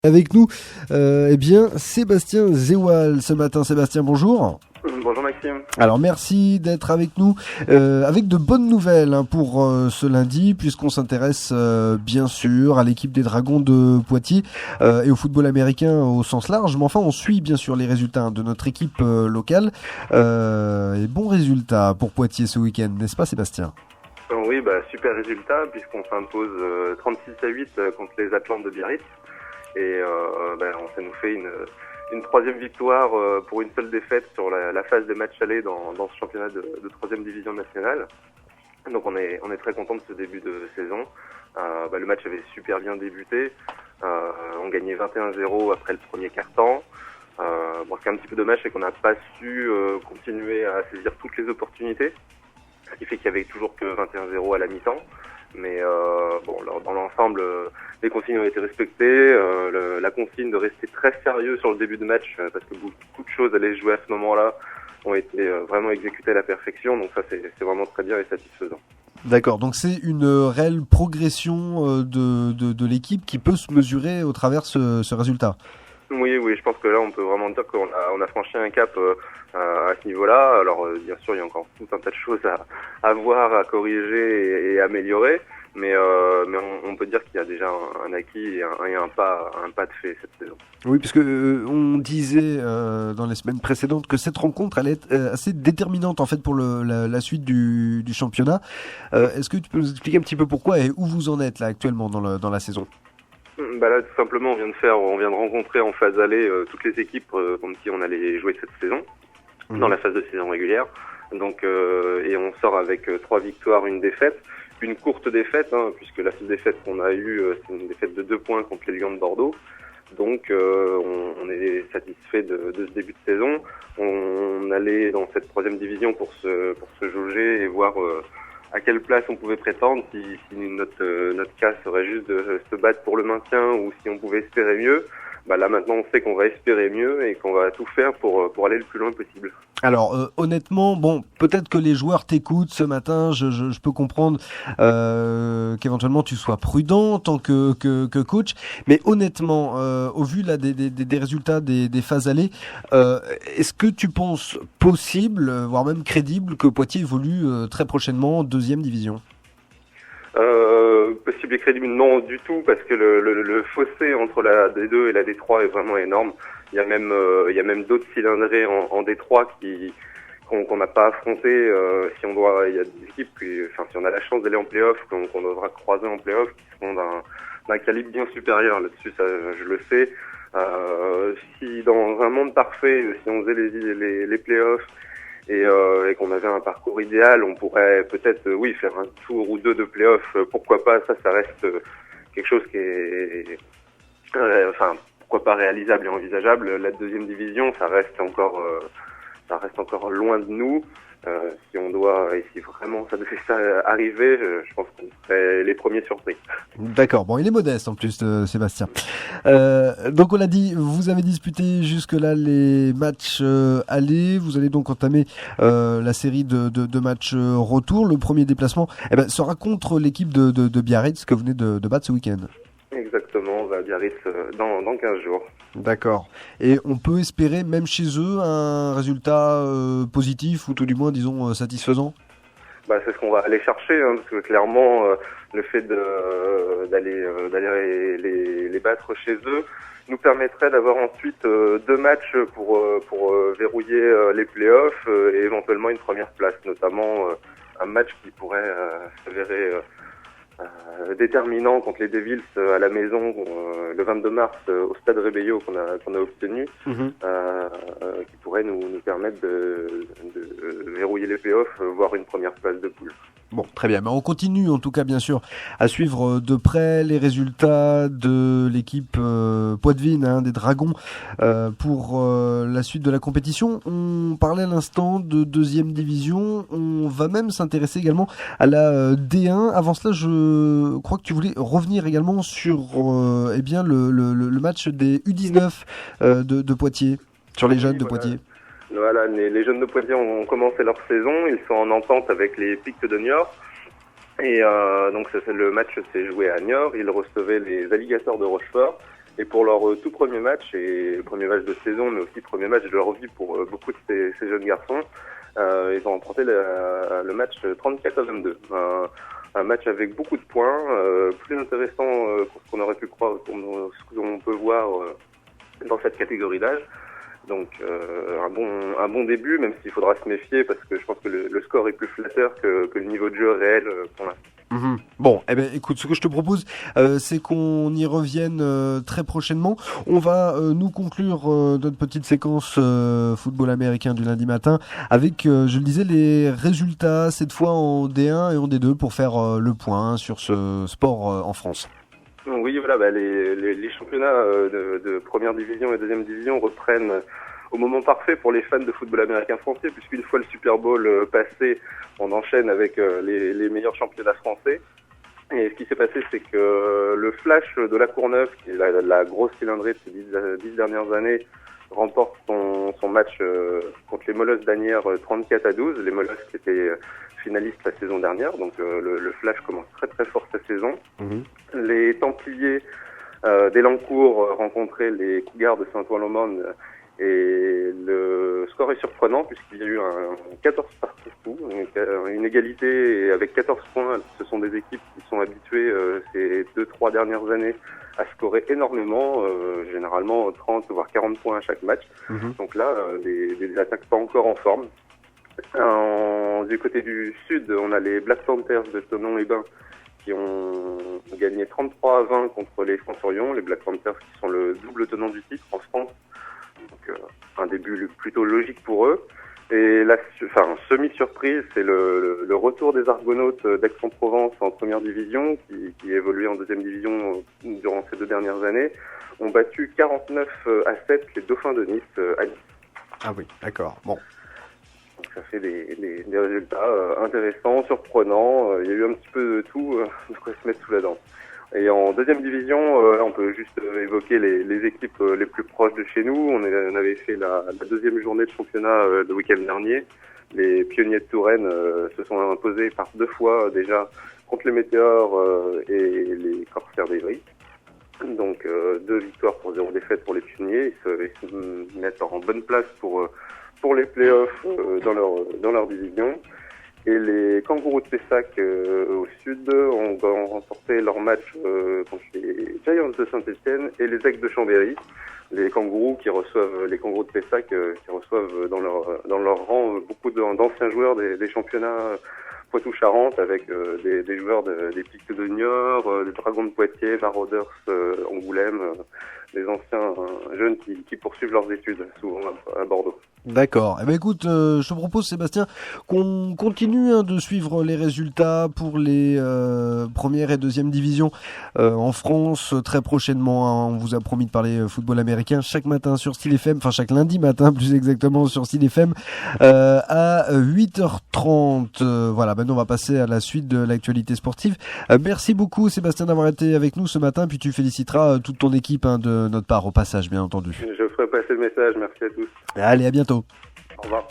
Avec nous, Sébastien Zewal ce matin. Sébastien, bonjour. Bonjour Maxime. Alors merci d'être avec nous, avec de bonnes nouvelles pour ce lundi, puisqu'on s'intéresse bien sûr à l'équipe des Dragons de Poitiers et au football américain au sens large, mais enfin on suit bien sûr les résultats de notre équipe locale. Et bons résultats pour Poitiers ce week-end, n'est-ce pas Sébastien ? Oui, super résultat puisqu'on s'impose 36-8 contre les Atlantes de Biarritz et ça nous fait une troisième victoire pour une seule défaite sur la phase des matchs allés dans ce championnat de troisième division nationale. Donc on est très content de ce début de saison. Le match avait super bien débuté. On gagnait 21-0 après le premier quart-temps. Ce qui est un petit peu dommage, c'est qu'on n'a pas su continuer à saisir toutes les opportunités. Ce qui fait qu'il y avait toujours que 21-0 à la mi-temps. Mais dans l'ensemble, les consignes ont été respectées. La consigne de rester très sérieux sur le début de match, parce que beaucoup de choses allaient se jouer à ce moment-là, ont été vraiment exécutées à la perfection. Donc ça, c'est vraiment très bien et satisfaisant. D'accord, donc c'est une réelle progression de l'équipe qui peut se mesurer au travers ce résultat. Oui, je pense que là, on peut vraiment dire qu'on a franchi un cap à ce niveau-là. Alors, bien sûr, il y a encore tout un tas de choses à voir, à corriger et à améliorer. Mais on peut dire qu'il y a déjà un acquis et un pas de fait cette saison. Oui, puisque on disait dans les semaines précédentes que cette rencontre allait être assez déterminante en fait pour la suite du championnat. Est-ce que tu peux nous expliquer un petit peu pourquoi et où vous en êtes là actuellement dans la saison ? Là, tout simplement, on vient de rencontrer en phase aller toutes les équipes contre qui on allait jouer cette saison, dans la phase de saison régulière. Donc, et on sort avec 3 victoires, une défaite. Une courte défaite, puisque la seule défaite qu'on a eue, c'est une défaite de 2 points contre les Lions de Bordeaux. Donc, on est satisfait de ce début de saison. On allait dans cette 3e division pour se jauger et voir à quelle place on pouvait prétendre, si notre cas serait juste de se battre pour le maintien ou si on pouvait espérer mieux. Là maintenant on sait qu'on va espérer mieux et qu'on va tout faire pour aller le plus loin possible. Alors honnêtement, peut-être que les joueurs t'écoutent ce matin, je peux comprendre qu'éventuellement tu sois prudent en tant que coach, mais honnêtement, au vu là des résultats des phases allées, est-ce que tu penses possible, voire même crédible, que Poitiers évolue très prochainement en 2e division ? Possible et crédible, non du tout, parce que le fossé entre la D2 et la D3 est vraiment énorme. Il y a même d'autres cylindrés en D3 qu'on n'a pas affronté. Il y a des équipes si on a la chance d'aller en play-off, qu'on devra croiser en play-off, qui seront d'un calibre bien supérieur. Là-dessus, ça, je le sais. Si dans un monde parfait, si on faisait les play-offs et qu'on avait un parcours idéal, on pourrait peut-être faire un tour ou 2 de play-off, pourquoi pas. Ça reste quelque chose qui est pourquoi pas réalisable et envisageable. La 2e division, ça reste encore loin de nous. Si on doit, et si vraiment ça devait arriver, je pense qu'on serait les premiers surpris. D'accord, il est modeste en plus, Sébastien. Donc on l'a dit, vous avez disputé jusque-là les matchs allés, vous allez donc entamer la série de matchs retour. Le premier déplacement sera contre l'équipe de Biarritz que vous venez de battre ce week-end. Exactement, on va à Biarritz dans 15 jours. D'accord. Et on peut espérer, même chez eux, un résultat positif ou tout du moins, disons, satisfaisant ? C'est ce qu'on va aller chercher, parce que clairement, le fait d'aller les battre chez eux nous permettrait d'avoir ensuite 2 matchs pour verrouiller les playoffs et éventuellement une première place, notamment un match qui pourrait s'avérer déterminant contre les Devils à la maison le 22 mars au stade Rébello qu'on a obtenu, qui pourrait nous permettre de verrouiller les playoffs, voire une première place de poule. Bon, très bien. On continue en tout cas bien sûr à suivre de près les résultats de l'équipe Poitevine, des Dragons, pour la suite de la compétition. On parlait à l'instant de 2e division. On va même s'intéresser également à la D1. Avant cela, je crois que tu voulais revenir également sur le match des U19 de Poitiers, sur les jeunes de Poitiers. Voilà, les jeunes de Poitiers ont commencé leur saison, ils sont en entente avec les Pictes de Niort. Et donc le match s'est joué à Niort, ils recevaient les Alligators de Rochefort. Et pour leur tout premier match, et premier match de saison, mais aussi premier match de leur vie pour beaucoup de ces jeunes garçons, ils ont remporté le match 34-22. Un match avec beaucoup de points, plus intéressant que ce qu'on aurait pu croire, ce qu'on peut voir dans cette catégorie d'âge. Donc un bon début, même s'il faudra se méfier parce que je pense que le score est plus flatteur que le niveau de jeu réel pour l'instant. Bon, eh ben, écoute, ce que je te propose, c'est qu'on y revienne très prochainement. On va nous conclure notre petite séquence football américain du lundi matin avec, je le disais, les résultats cette fois en D1 et en D2 pour faire le point sur ce sport en France. Oui, voilà, les championnats de première division et deuxième division reprennent au moment parfait pour les fans de football américain français, puisqu'une fois le Super Bowl passé, on enchaîne avec les meilleurs championnats français. Et ce qui s'est passé, c'est que le Flash de la Courneuve, qui est la grosse cylindrée de ces 10 dernières années, remporte son match contre les Molosses d'Asnières 34-12. Les Molosses qui étaient finalistes la saison dernière, donc le Flash commence très très fort sa saison. Les Templiers d'Elancourt rencontraient les Cougars de Saint-Ouen-l'Aumône et le score est surprenant puisqu'il y a eu un 14 partout, une égalité avec 14 points. Ce sont des équipes qui sont habituées ces 2-3 dernières années à scorer énormément, généralement 30 voire 40 points à chaque match. Donc là, des attaques pas encore en forme. Du côté du sud, on a les Black Panthers de Thonon-les-Bains qui ont gagné 33-20 contre les Centurions. Les Black Panthers qui sont le double tenant du titre en France. Donc un début plutôt logique pour eux. Et semi-surprise, c'est le retour des Argonautes d'Aix-en-Provence en première division, qui évoluait en deuxième division durant ces 2 dernières années, ont battu 49-7 les Dauphins de Nice à Nice. Ah oui, d'accord. Bon. Donc ça fait des résultats intéressants, surprenants. Il y a eu un petit peu de tout, de quoi se mettre sous la dent. Et en deuxième division, on peut juste évoquer les équipes les plus proches de chez nous. On avait fait la deuxième journée de championnat le week-end dernier. Les Pionniers de Touraine se sont imposés par 2 fois déjà contre les Météores et les Corsaires d'Evry. Donc 2 victoires pour 0 défaites pour les Pionniers. Ils se mettent en bonne place pour les playoffs dans leur division. Et les Kangourous de Pessac au sud ont remporté leur match contre les Giants de Saint-Etienne et les Aigles de Chambéry. Les Kangourous les Kangourous de Pessac qui reçoivent dans leur rang beaucoup d'anciens joueurs des championnats Poitou-Charentes avec des joueurs des Pics de Niort, des Dragons de Poitiers, Marauders Angoulême, des anciens jeunes qui poursuivent leurs études souvent à Bordeaux. D'accord. Eh ben écoute, je te propose Sébastien qu'on continue de suivre les résultats pour les première et deuxième divisions en France très prochainement. On vous a promis de parler football américain chaque matin sur Style FM, enfin chaque lundi matin plus exactement sur Style FM à 8h30. Voilà, maintenant on va passer à la suite de l'actualité sportive. Merci beaucoup Sébastien d'avoir été avec nous ce matin, puis tu féliciteras toute ton équipe de notre part au passage bien entendu. Je ferai passer le message, merci à tous. Allez, à bientôt. Au revoir.